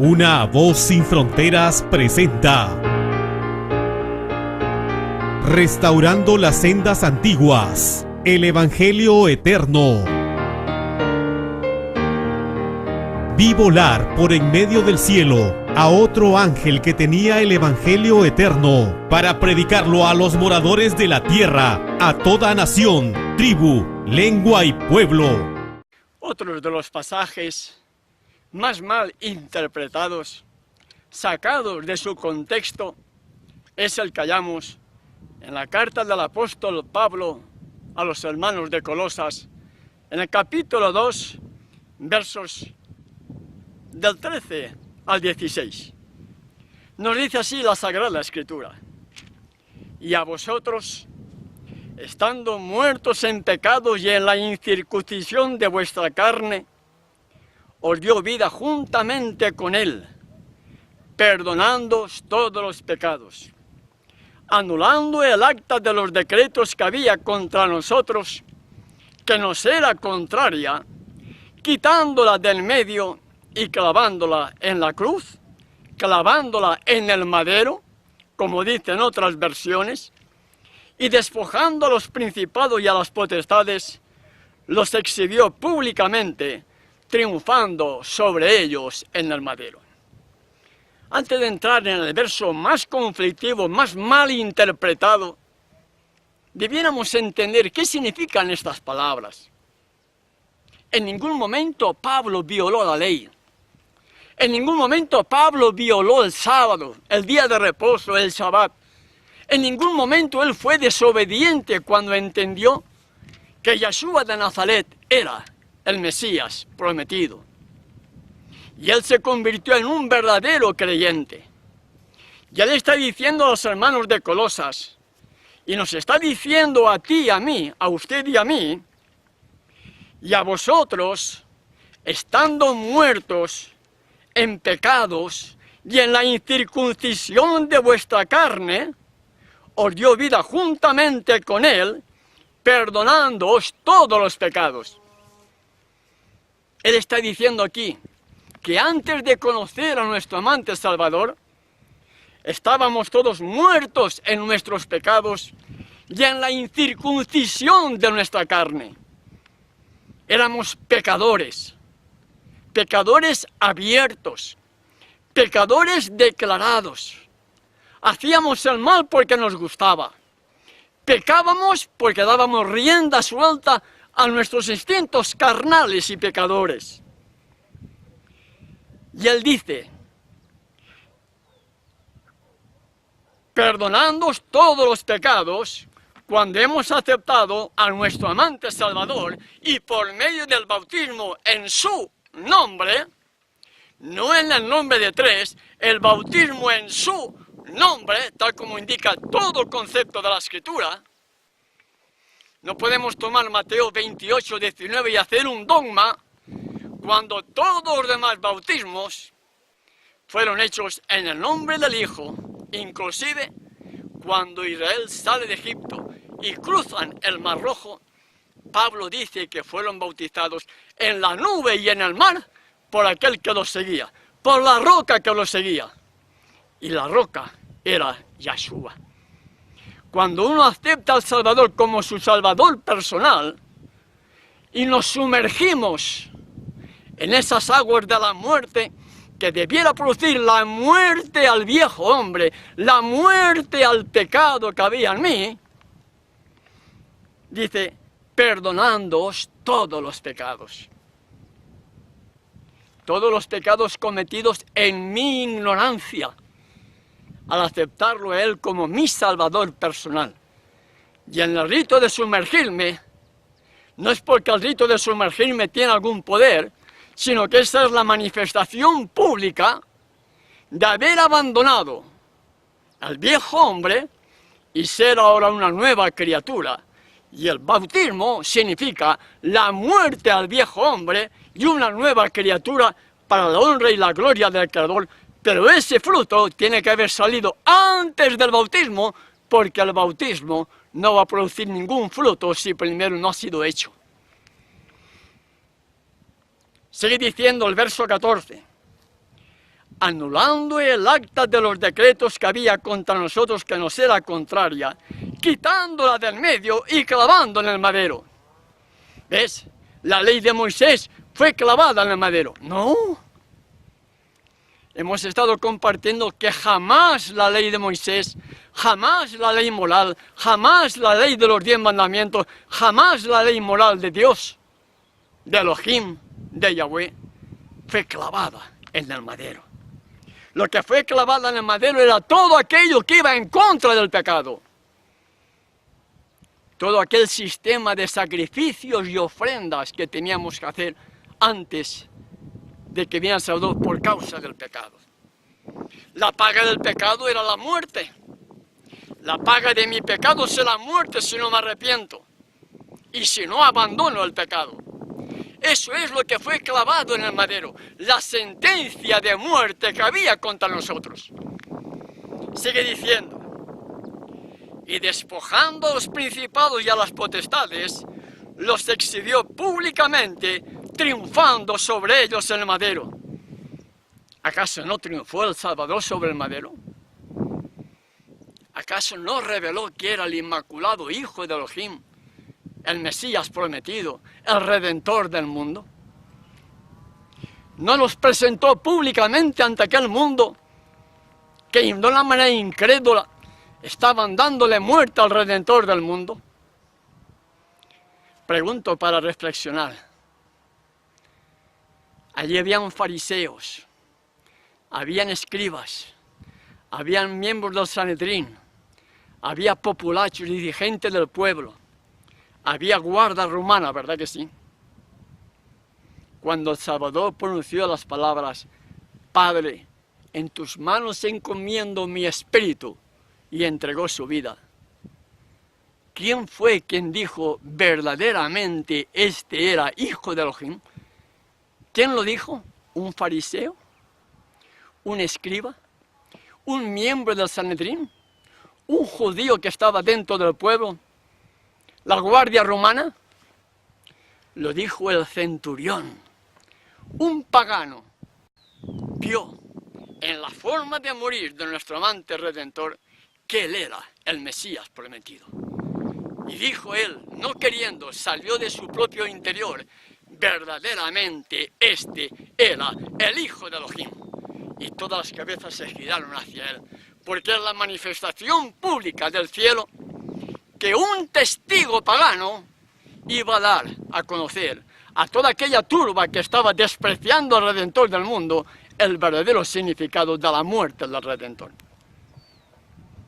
Una voz sin fronteras presenta Restaurando las sendas antiguas, el Evangelio eterno. Vi volar por en medio del cielo a otro ángel que tenía el Evangelio eterno para predicarlo a los moradores de la tierra, a toda nación, tribu, lengua y pueblo. Otros de los pasajes más mal interpretados, sacados de su contexto, es el que hallamos en la carta del apóstol Pablo a los hermanos de Colosas, en el capítulo 2, versos del 13 al 16. Nos dice así la Sagrada Escritura: y a vosotros, estando muertos en pecados y en la incircuncisión de vuestra carne, os dio vida juntamente con Él, perdonándoos todos los pecados, anulando el acta de los decretos que había contra nosotros, que nos era contraria, quitándola del medio y clavándola en la cruz, clavándola en el madero, como dicen otras versiones, y despojando a los principados y a las potestades, los exhibió públicamente, triunfando sobre ellos en el madero. Antes de entrar en el verso más conflictivo, más mal interpretado, debiéramos entender qué significan estas palabras. En ningún momento Pablo violó la ley. En ningún momento Pablo violó el sábado, el día de reposo, el Shabbat. En ningún momento él fue desobediente cuando entendió que Yeshua de Nazaret era el Mesías prometido. Y él se convirtió en un verdadero creyente. Y él está diciendo a los hermanos de Colosas, y nos está diciendo a ti, a mí, a usted y a mí, y a vosotros, estando muertos en pecados y en la incircuncisión de vuestra carne, os dio vida juntamente con Él, perdonándoos todos los pecados. Él está diciendo aquí que antes de conocer a nuestro amante Salvador, estábamos todos muertos en nuestros pecados y en la incircuncisión de nuestra carne. Éramos pecadores, pecadores abiertos, pecadores declarados. Hacíamos el mal porque nos gustaba. Pecábamos porque dábamos rienda suelta a nuestros instintos carnales y pecadores. Y él dice, perdonándoos todos los pecados, cuando hemos aceptado a nuestro amante Salvador y por medio del bautismo en su nombre, no en el nombre de tres, el bautismo en su nombre, tal como indica todo el concepto de la Escritura. No podemos tomar Mateo 28, 19 y hacer un dogma cuando todos los demás bautismos fueron hechos en el nombre del Hijo, inclusive cuando Israel sale de Egipto y cruzan el Mar Rojo. Pablo dice que fueron bautizados en la nube y en el mar por aquel que los seguía, por la roca que los seguía. Y la roca era Yeshua. Cuando uno acepta al Salvador como su Salvador personal y nos sumergimos en esas aguas de la muerte que debiera producir la muerte al viejo hombre, la muerte al pecado que había en mí, dice, perdonándoos todos los pecados. Todos los pecados cometidos en mi ignorancia, al aceptarlo a Él como mi Salvador personal. Y en el rito de sumergirme, no es porque el rito de sumergirme tiene algún poder, sino que esa es la manifestación pública de haber abandonado al viejo hombre y ser ahora una nueva criatura. Y el bautismo significa la muerte al viejo hombre y una nueva criatura para la honra y la gloria del Creador. Pero ese fruto tiene que haber salido antes del bautismo, porque el bautismo no va a producir ningún fruto si primero no ha sido hecho. Sigue diciendo el verso 14. anulando el acta de los decretos que había contra nosotros que nos era contraria, quitándola del medio y clavándola en el madero. ¿Ves? La ley de Moisés fue clavada en el madero. No. Hemos estado compartiendo que jamás la ley de Moisés, jamás la ley moral, jamás la ley de los 10 mandamientos, jamás la ley moral de Dios, de Elohim, de Yahweh, fue clavada en el madero. Lo que fue clavada en el madero era todo aquello que iba en contra del pecado. Todo aquel sistema de sacrificios y ofrendas que teníamos que hacer antes de que viniera el Salvador por causa del pecado. La paga del pecado era la muerte. La paga de mi pecado será la muerte si no me arrepiento y si no abandono el pecado. Eso es lo que fue clavado en el madero, la sentencia de muerte que había contra nosotros. Sigue diciendo, y despojando a los principados y a las potestades, los exhibió públicamente, triunfando sobre ellos en el madero. ¿Acaso no triunfó el Salvador sobre el madero? ¿Acaso no reveló que era el inmaculado Hijo de Elohim, el Mesías prometido, el Redentor del mundo? ¿No los presentó públicamente ante aquel mundo que de una manera incrédula estaban dándole muerte al Redentor del mundo? Pregunto para reflexionar. Allí habían fariseos, habían escribas, habían miembros del Sanedrín, había populachos, dirigentes del pueblo, había guarda romana, ¿verdad que sí? Cuando el Salvador pronunció las palabras, Padre, en tus manos encomiendo mi espíritu, y entregó su vida. ¿Quién fue quien dijo verdaderamente este era hijo de Elohim? ¿Quién lo dijo? ¿Un fariseo? ¿Un escriba? ¿Un miembro del Sanedrín? ¿Un judío que estaba dentro del pueblo? ¿La guardia romana? Lo dijo el centurión. Un pagano vio en la forma de morir de nuestro amante Redentor que él era el Mesías prometido. Y dijo él, no queriendo, salió de su propio interior, verdaderamente este era el Hijo de Elohim. Y todas las cabezas se giraron hacia él, porque es la manifestación pública del cielo que un testigo pagano iba a dar a conocer a toda aquella turba que estaba despreciando al Redentor del mundo el verdadero significado de la muerte del Redentor.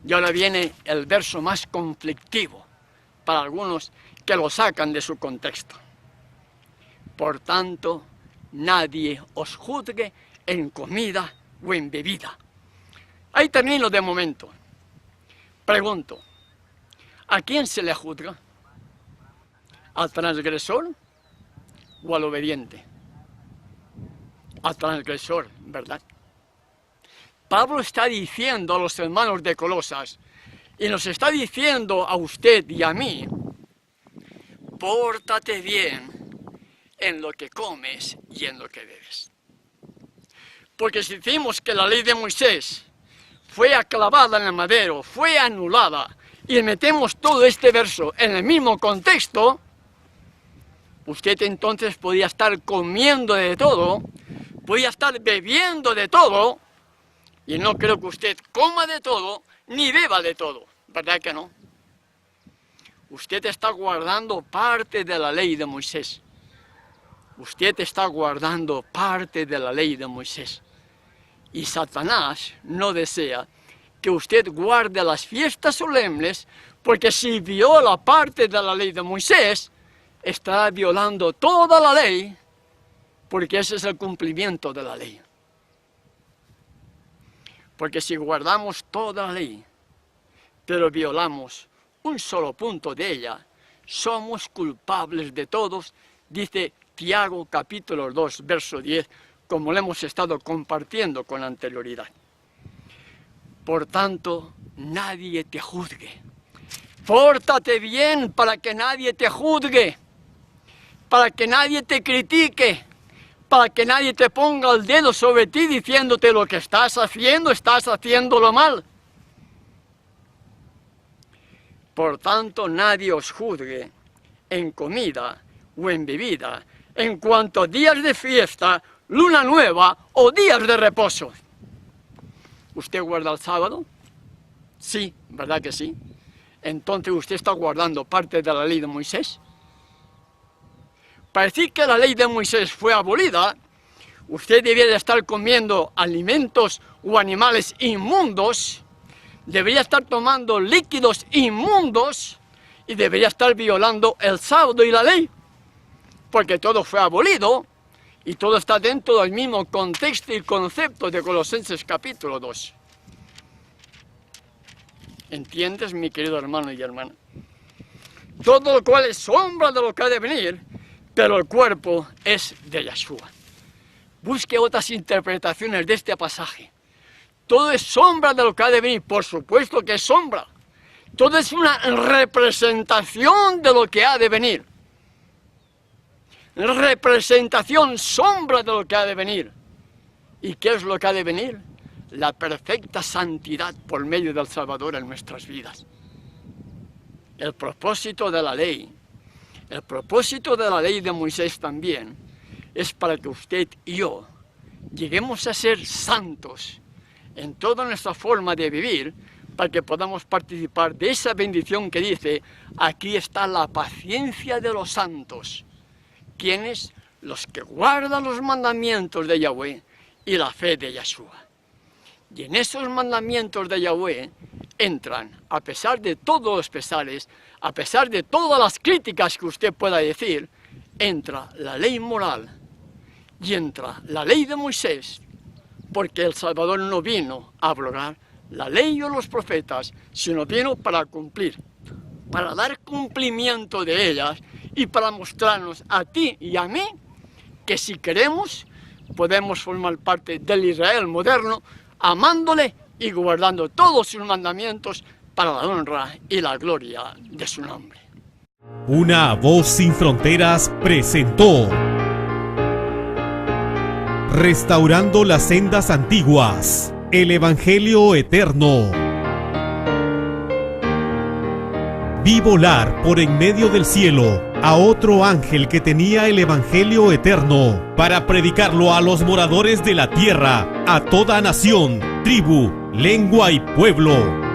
Y ahora viene el verso más conflictivo para algunos que lo sacan de su contexto. Por tanto, nadie os juzgue en comida o en bebida. Ahí termino de momento. Pregunto, ¿a quién se le juzga? ¿Al transgresor o al obediente? Al transgresor, ¿verdad? Pablo está diciendo a los hermanos de Colosas, y nos está diciendo a usted y a mí, pórtate bien en lo que comes y en lo que bebes. Porque si decimos que la ley de Moisés fue clavada en el madero, fue anulada, y metemos todo este verso en el mismo contexto, usted entonces podía estar comiendo de todo, podía estar bebiendo de todo, y no creo que usted coma de todo, ni beba de todo, ¿verdad que no? Usted está guardando parte de la ley de Moisés. Usted está guardando parte de la ley de Moisés. Y Satanás no desea que usted guarde las fiestas solemnes, porque si viola parte de la ley de Moisés, está violando toda la ley, porque ese es el cumplimiento de la ley. Porque si guardamos toda la ley, pero violamos un solo punto de ella, somos culpables de todos, dice Tiago capítulo 2, verso 10, como lo hemos estado compartiendo con anterioridad. Por tanto, nadie te juzgue. Pórtate bien para que nadie te juzgue, para que nadie te critique, para que nadie te ponga el dedo sobre ti diciéndote lo que estás haciéndolo mal. Por tanto, nadie os juzgue en comida o en bebida, en cuanto a días de fiesta, luna nueva o días de reposo. ¿Usted guarda el sábado? Sí, ¿verdad que sí? Entonces usted está guardando parte de la ley de Moisés. Para decir que la ley de Moisés fue abolida, usted debería estar comiendo alimentos o animales inmundos, debería estar tomando líquidos inmundos y debería estar violando el sábado y la ley, porque todo fue abolido y todo está dentro del mismo contexto y concepto de Colosenses capítulo 2. ¿Entiendes, mi querido hermano y hermana? Todo lo cual es sombra de lo que ha de venir, pero el cuerpo es de Yeshua. Busque otras interpretaciones de este pasaje. Todo es sombra de lo que ha de venir, por supuesto que es sombra. Todo es una representación de lo que ha de venir. Representación, sombra de lo que ha de venir. ¿Y qué es lo que ha de venir? La perfecta santidad por medio del Salvador en nuestras vidas. El propósito de la ley, el propósito de la ley de Moisés también, es para que usted y yo lleguemos a ser santos en toda nuestra forma de vivir, para que podamos participar de esa bendición que dice, aquí está la paciencia de los santos. ¿Quiénes? Los que guardan los mandamientos de Yahweh y la fe de Yeshua. Y en esos mandamientos de Yahweh entran, a pesar de todos los pesares, a pesar de todas las críticas que usted pueda decir, entra la ley moral y entra la ley de Moisés, porque el Salvador no vino a abrogar la ley o los profetas, sino vino para cumplir, para dar cumplimiento de ellas y para mostrarnos a ti y a mí que si queremos podemos formar parte del Israel moderno, amándole y guardando todos sus mandamientos para la honra y la gloria de su nombre. Una voz sin fronteras presentó Restaurando las sendas antiguas, el Evangelio eterno. Vi volar por en medio del cielo a otro ángel que tenía el Evangelio eterno para predicarlo a los moradores de la tierra, a toda nación, tribu, lengua y pueblo.